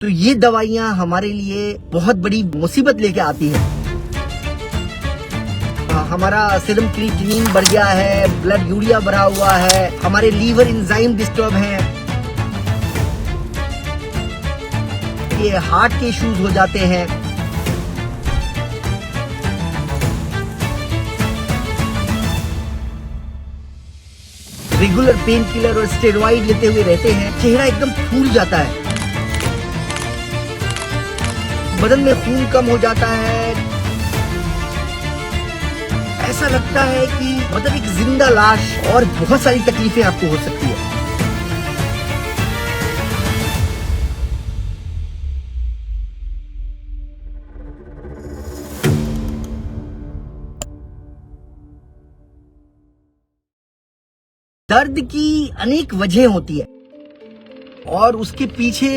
तो ये दवाइयाँ हमारे लिए बहुत बड़ी मुसीबत लेके आती है। हमारा सीरम क्रिएटिनिन बढ़ गया है, ब्लड यूरिया बढ़ा हुआ है, हमारे लीवर एंजाइम डिस्टर्ब हैं, ये हार्ट के इश्यूज हो जाते हैं। रेगुलर पेन किलर और स्टेरॉइड लेते हुए रहते हैं, चेहरा एकदम फूल जाता है, बदन में खून कम हो जाता है, ऐसा लगता है कि मतलब एक जिंदा लाश, और बहुत सारी तकलीफें आपको हो सकती है। दर्द की अनेक वजह होती है और उसके पीछे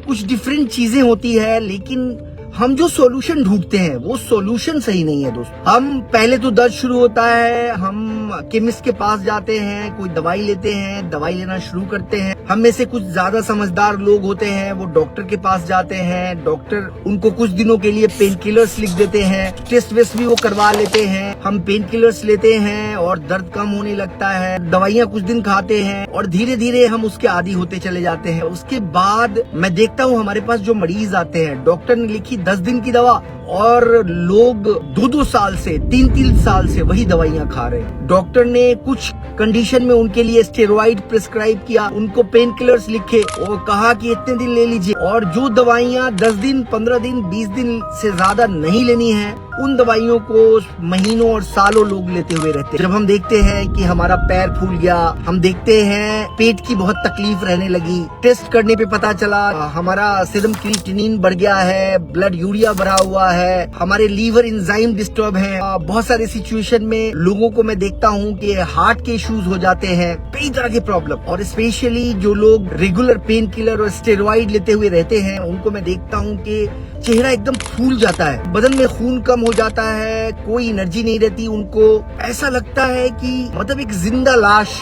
कुछ डिफरेंट चीजें होती है, लेकिन हम जो सॉल्यूशन ढूंढते हैं वो सॉल्यूशन सही नहीं है दोस्तों। हम पहले तो दर्द शुरू होता है, हम केमिस्ट के पास जाते हैं, कोई दवाई लेते हैं, दवाई लेना शुरू करते हैं। हम में से कुछ ज्यादा समझदार लोग होते हैं, वो डॉक्टर के पास जाते हैं, डॉक्टर उनको कुछ दिनों के लिए पेन किलर्स लिख देते हैं, टेस्ट वेस्ट भी वो करवा लेते हैं। हम पेन किलर्स लेते हैं और दर्द कम होने लगता है, दवाइयाँ कुछ दिन खाते हैं और धीरे धीरे हम उसके आदी होते चले जाते हैं। उसके बाद मैं देखता हूँ हमारे पास जो मरीज आते हैं, डॉक्टर ने लिखी 10 दिन की दवा और लोग 2-2 साल से 3-3 साल से वही दवाइयाँ खा रहे हैं। डॉक्टर ने कुछ कंडीशन में उनके लिए स्टेरॉइड प्रिस्क्राइब किया, उनको पेन किलर्स लिखे और कहा कि इतने दिन ले लीजिए, और जो दवाइयाँ 10 दिन 15 दिन 20 दिन से ज्यादा नहीं लेनी है, उन दवाइयों को महीनों और सालों लोग लेते हुए रहते हैं। जब हम देखते हैं कि हमारा पैर फूल गया, हम देखते हैं पेट की बहुत तकलीफ रहने लगी, टेस्ट करने पे पता चला हमारा सीरम क्रिएटिनिन बढ़ गया है, ब्लड यूरिया बढ़ा हुआ है, हमारे लीवर एंजाइम डिस्टर्ब हैं। बहुत सारे सिचुएशन में लोगों को मैं देखता हूँ कि हार्ट के इश्यूज हो जाते हैं, कई तरह के प्रॉब्लम, और स्पेशली जो लोग रेगुलर पेन किलर और स्टेरॉइड लेते हुए रहते हैं, उनको मैं देखता हूँ कि चेहरा एकदम फूल जाता है, बदन में खून कम हो जाता है, कोई एनर्जी नहीं रहती उनको, ऐसा लगता है कि मतलब एक जिंदा लाश।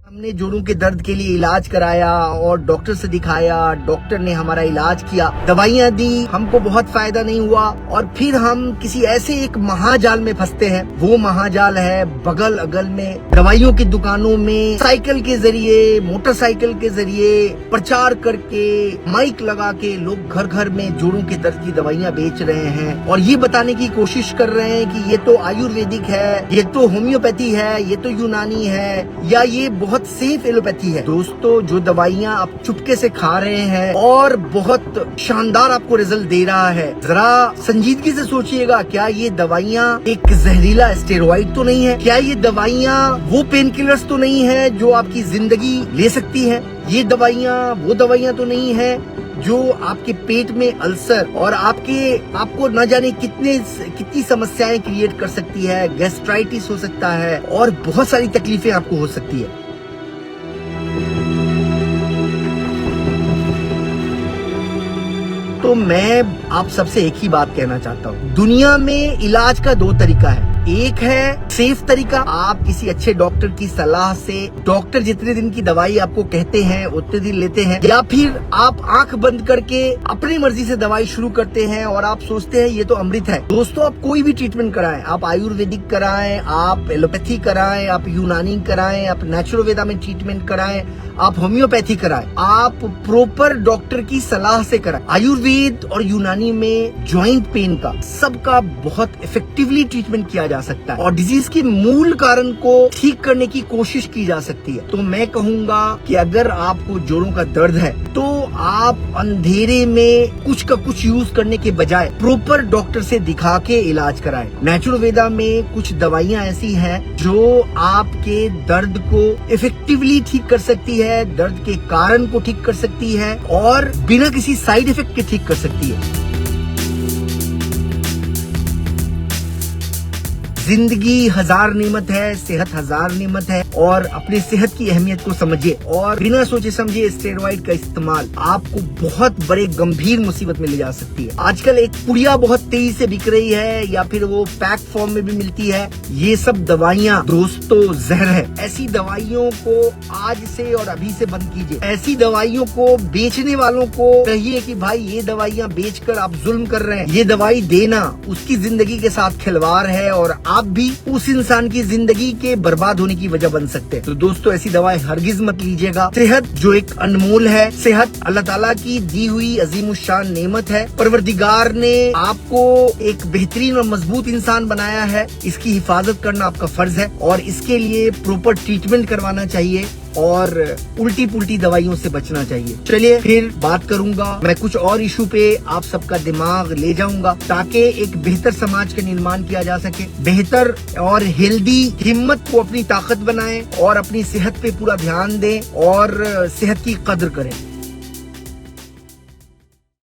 हमने जोड़ों के दर्द के लिए इलाज कराया और डॉक्टर से दिखाया, डॉक्टर ने हमारा इलाज किया, दवाइयाँ दी, हमको बहुत फायदा नहीं हुआ, और फिर हम किसी ऐसे एक महाजाल में फंसते हैं। वो महाजाल है बगल अगल में दवाइयों की दुकानों में साइकिल के जरिए, मोटरसाइकिल के जरिए प्रचार करके, माइक लगा के लोग घर घर में जोड़ों के दर्द की दवाइयाँ बेच रहे हैं और ये बताने की कोशिश कर रहे हैं कि ये तो आयुर्वेदिक है, ये तो होम्योपैथी है, ये तो यूनानी है, या ये बहुत सेफ एलोपैथी है। दोस्तों, जो दवाइयाँ आप चुपके से खा रहे हैं और बहुत शानदार आपको रिजल्ट दे रहा है, जरा संजीदगी से सोचिएगा, क्या ये दवाइयाँ एक जहरीला स्टेरॉइड तो नहीं है? क्या ये दवाइयाँ वो पेन किलर्स तो नहीं है जो आपकी जिंदगी ले सकती है? ये दवाइयाँ वो दवाइयाँ तो नहीं है जो आपके पेट में अल्सर और आपको न जाने कितनी समस्याएं क्रिएट कर सकती है, गैस्ट्राइटिस हो सकता है और बहुत सारी तकलीफें आपको हो सकती है। तो मैं आप सबसे एक ही बात कहना चाहता हूँ, दुनिया में इलाज का 2 तरीका है। एक है सेफ तरीका, आप किसी अच्छे डॉक्टर की सलाह से, डॉक्टर जितने दिन की दवाई आपको कहते हैं उतने दिन लेते हैं, या फिर आप आंख बंद करके अपनी मर्जी से दवाई शुरू करते हैं और आप सोचते हैं ये तो अमृत है। दोस्तों, आप कोई भी ट्रीटमेंट कराएं, आप आयुर्वेदिक कराएं, आप एलोपैथी कराएं, आप यूनानी कराएं, आप नेचुरोवेदा में ट्रीटमेंट कराएं, आप होम्योपैथी कराएं, आप प्रॉपर डॉक्टर की सलाह से कराएं। आयुर्वेद और यूनानी में जॉइंट पेन का सबका बहुत इफेक्टिवली ट्रीटमेंट किया जा सकता है और डिजीज के मूल कारण को ठीक करने की कोशिश की जा सकती है। तो मैं कहूँगा कि अगर आपको जोड़ों का दर्द है तो आप अंधेरे में कुछ का कुछ यूज करने के बजाय प्रॉपर डॉक्टर से दिखा के इलाज कराएं। नेचुरोवेदा में कुछ दवाइयाँ ऐसी हैं जो आपके दर्द को इफेक्टिवली ठीक कर सकती है, दर्द के कारण को ठीक कर सकती है और बिना किसी साइड इफेक्ट के ठीक कर सकती है। जिंदगी 1000 नेमत है, सेहत 1000 नेमत है, और अपने सेहत की अहमियत को समझिए और बिना सोचे समझे स्टेरॉइड का इस्तेमाल आपको बहुत बड़े गंभीर मुसीबत में ले जा सकती है। आजकल एक पुड़िया बहुत तेजी से बिक रही है या फिर वो पैक फॉर्म में भी मिलती है। ये सब दवाइयाँ दोस्तों जहर है। ऐसी दवाइयों को आज से और अभी से बंद कीजिए। ऐसी दवाइयों को बेचने वालों को कहिए कि भाई ये दवाइयाँ बेचकर आप जुल्म कर रहे हैं। ये दवाई देना उसकी जिंदगी के साथ खिलवाड़ है और आप भी उस इंसान की जिंदगी के बर्बाद होने की वजह बन सकते हैं। तो दोस्तों ऐसी दवाएं हरगिज मत लीजिएगा। सेहत जो एक अनमोल है, सेहत अल्लाह ताला की दी हुई अजीमुशान नेमत है। परवरदिगार ने आपको एक बेहतरीन और मजबूत इंसान बनाया है। इसकी हिफाजत करना आपका फर्ज है और इसके लिए प्रॉपर ट्रीटमेंट करवाना चाहिए और उल्टी पुल्टी दवाइयों से बचना चाहिए। चलिए फिर बात करूंगा, मैं कुछ और इशू पे आप सबका दिमाग ले जाऊंगा ताकि एक बेहतर समाज का निर्माण किया जा सके। बेहतर और हेल्दी हिम्मत को अपनी ताकत बनाएं और अपनी सेहत पे पूरा ध्यान दें और सेहत की कदर करें।